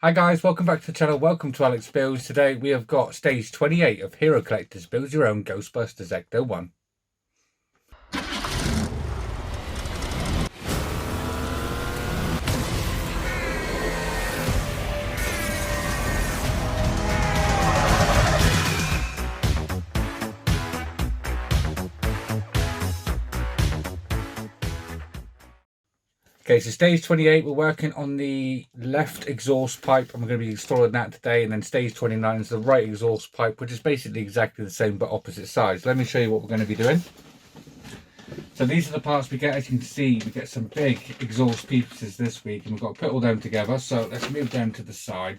Hi guys, welcome back to the channel, welcome to Alex Builds. Today we have got stage 28 of Hero Collectors Build Your Own Ghostbusters Ecto 1. Okay, so stage 28, we're working on the left exhaust pipe and we're going to be installing that today. And then stage 29 is the right exhaust pipe, which is basically exactly the same but opposite sides. Let me show you what we're going to be doing. So these are the parts we get. As you can see, we get some big exhaust pieces this week and we've got to put all them together. So let's move them to the side.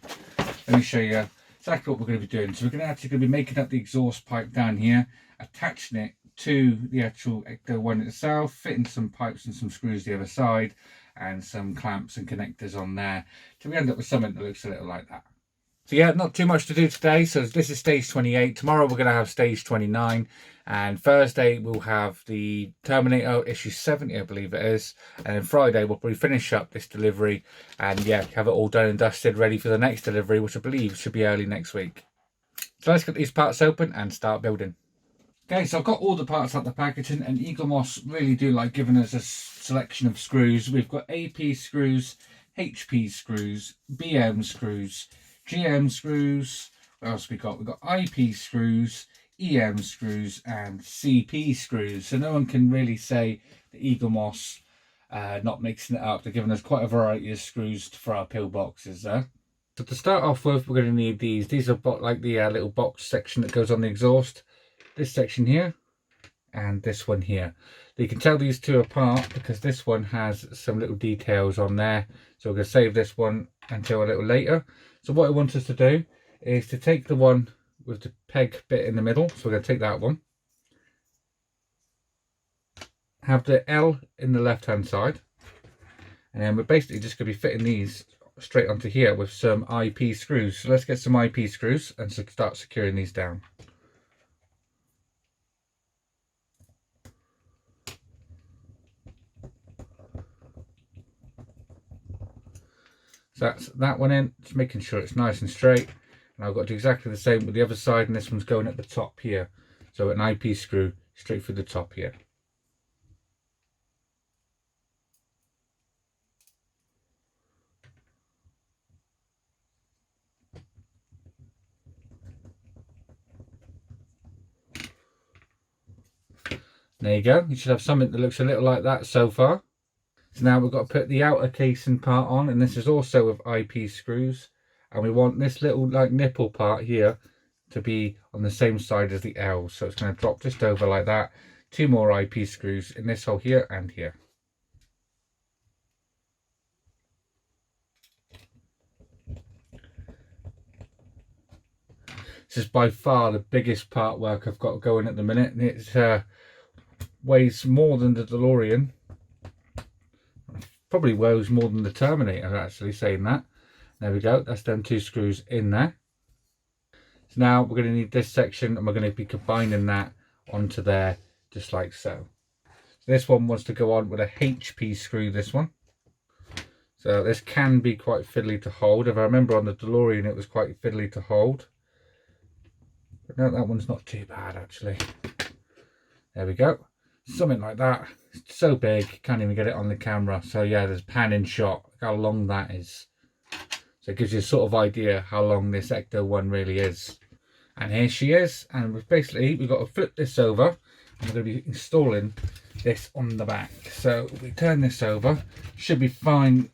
Let me show you exactly what we're going to be doing. So we're going to be making up the exhaust pipe down here, attaching it to the actual Ecto 1 itself, fitting some pipes and some screws the other side, and some clamps and connectors on there, till we end up with something that looks a little like that. So yeah, not too much to do today. So this is stage 28. Tomorrow we're going to have stage 29, and Thursday we'll have the Terminator issue 70, I believe it is, and then Friday we'll probably finish up this delivery and yeah, have it all done and dusted, ready for the next delivery, which I believe should be early next week. So let's get these parts open and start building. Okay, so I've got all the parts out the packaging, and Eagle Moss really do like giving us a selection of screws. We've got AP screws, HP screws, BM screws, GM screws. What else we got? We've got IP screws, EM screws, and CP screws. So no one can really say the Eagle Moss not mixing it up. They're giving us quite a variety of screws for our pillboxes there. So to start off with, we're going to need these. These are like the little box section that goes on the exhaust. This section here and this one here. You can tell these two apart because this one has some little details on there. So we're going to save this one until a little later. So what I want us to do is to take the one with the peg bit in the middle. So we're going to take that one. Have the L in the left hand side. And then we're basically just going to be fitting these straight onto here with some IP screws. So let's get some IP screws and start securing these down. So that's that one in, just making sure it's nice and straight. And I've got to do exactly the same with the other side, and this one's going at the top here. So an IP screw straight through the top here. There you go, you should have something that looks a little like that so far. So now we've got to put the outer casing part on, and this is also with IP screws, and we want this little like nipple part here to be on the same side as the L, so it's going to drop just over like that. Two more IP screws in this hole here and here. This is by far the biggest part work I've got going at the minute, and it weighs more than the DeLorean. Probably weighs more than the Terminator, actually, saying that. There we go, that's them two screws in there. So now we're going to need this section, and we're going to be combining that onto there, just like so. So this one wants to go on with a HP screw, this one. So this can be quite fiddly to hold. If I remember on the DeLorean, it was quite fiddly to hold. But no, that one's not too bad, actually. There we go. Something like that. It's so big, can't even get it on the camera. So yeah, there's a panning shot. Look how long that is. So it gives you a sort of idea how long this Ecto 1 really is. And here she is. And we've got to flip this over. And we're going to be installing this on the back. So if we turn this over, should be fine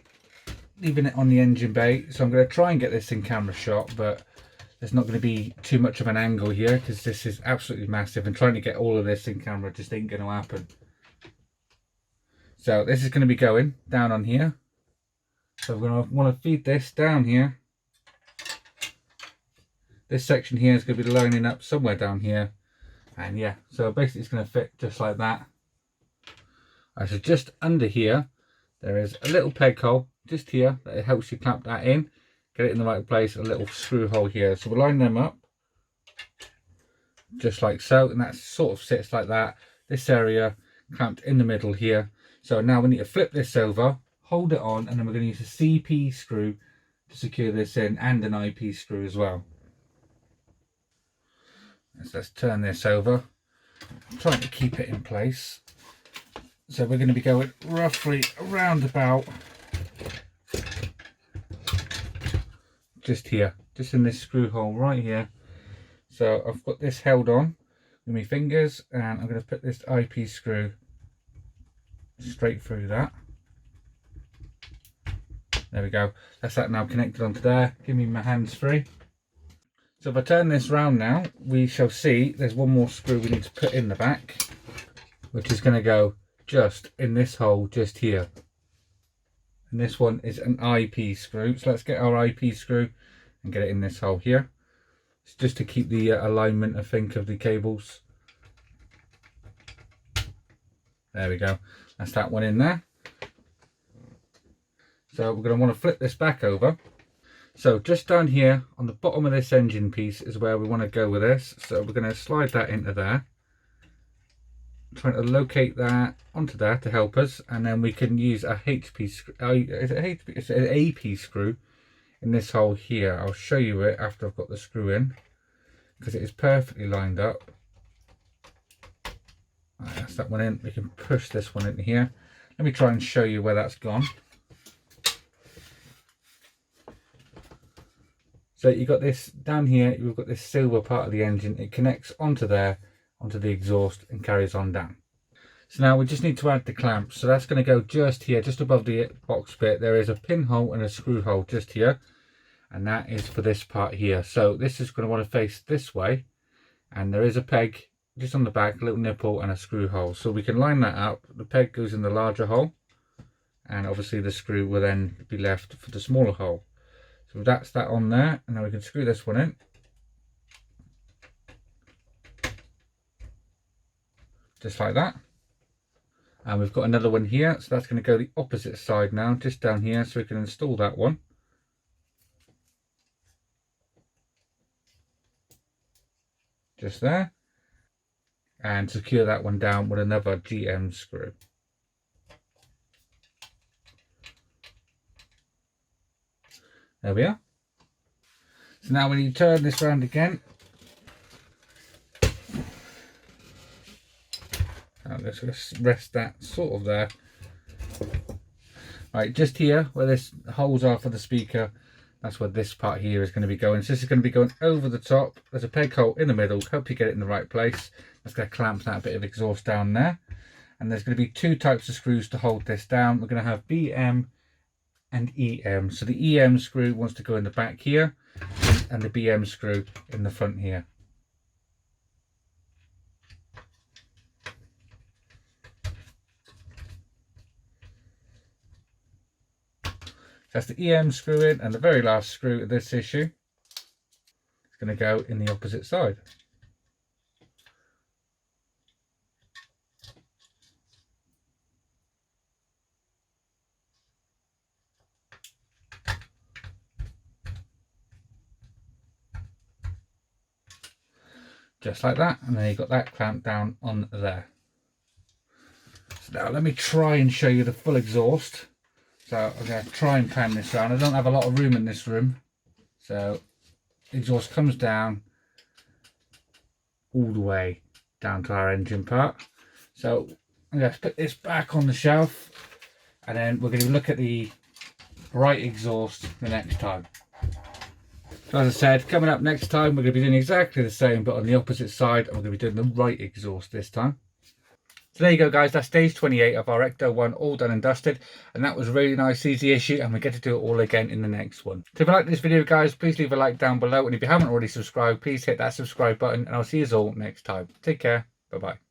leaving it on the engine bay. So I'm going to try and get this in camera shot, but there's not going to be too much of an angle here because this is absolutely massive, and trying to get all of this in camera just ain't going to happen. So this is going to be going down on here. So we're going to want to feed this down here. This section here is going to be lining up somewhere down here. And yeah, so basically it's going to fit just like that. So just under here, there is a little peg hole just here that helps you clamp that in. Get it in the right place, a little screw hole here. So we'll line them up just like so, and that sort of sits like that. This area clamped in the middle here. So now we need to flip this over, hold it on, and then we're going to use a CP screw to secure this in, and an IP screw as well. So let's turn this over, trying to keep it in place. So we're going to be going roughly around about just here, just in this screw hole right here. So I've got this held on with my fingers, and I'm going to put this IP screw straight through that. There we go. That's that now connected onto there. Give me my hands free. So if I turn this round now, we shall see there's one more screw we need to put in the back, which is going to go just in this hole just here. And this one is an IP screw. So let's get our IP screw and get it in this hole here. It's just to keep the alignment, I think, of the cables. There we go. That's that one in there. So we're going to want to flip this back over. So just down here on the bottom of this engine piece is where we want to go with this. So we're going to slide that into there. Trying to locate that onto there to help us, and then we can use a HP screw. It's an AP screw in this hole here. I'll show you it after I've got the screw in, because it is perfectly lined up. Right, that's that one in. We can push this one in here. Let me try and show you where that's gone. So you've got this down here, you've got this silver part of the engine. It connects onto there, onto the exhaust, and carries on down. So now we just need to add the clamps. So that's going to go just here, just above the box bit. There is a pinhole and a screw hole just here, and that is for this part here. So this is going to want to face this way, and there is a peg just on the back, a little nipple and a screw hole. So we can line that up. The peg goes in the larger hole, and obviously the screw will then be left for the smaller hole. So that's that on there, and now we can screw this one in. Just like that. And we've got another one here, so that's going to go the opposite side now, just down here, so we can install that one. Just there. And secure that one down with another GM screw. There we are. So now when you turn this round again, let's just rest that sort of there. Right, just here where this holes are for the speaker, that's where this part here is going to be going. So this is going to be going over the top. There's a peg hole in the middle. Hope you get it in the right place. That's going to clamp that bit of exhaust down there. And there's going to be two types of screws to hold this down. We're going to have BM and EM. So the EM screw wants to go in the back here, and the BM screw in the front here. That's the EM screw in, and the very last screw of this issue is going to go in the opposite side. Just like that, and then you've got that clamped down on there. So now let me try and show you the full exhaust. So I'm going to try and pan this around. I don't have a lot of room in this room, so the exhaust comes down all the way down to our engine part. So I'm going to put this back on the shelf, and then we're going to look at the right exhaust the next time. So as I said, coming up next time, we're going to be doing exactly the same, but on the opposite side, and we're going to be doing the right exhaust this time. So there you go, guys. That's stage 28 of our Ecto 1 all done and dusted, and that was a really nice, easy issue, and we get to do it all again in the next one. So if you like this video, guys, please leave a like down below, and if you haven't already subscribed, please hit that subscribe button, and I'll see you all next time. Take care. Bye-bye.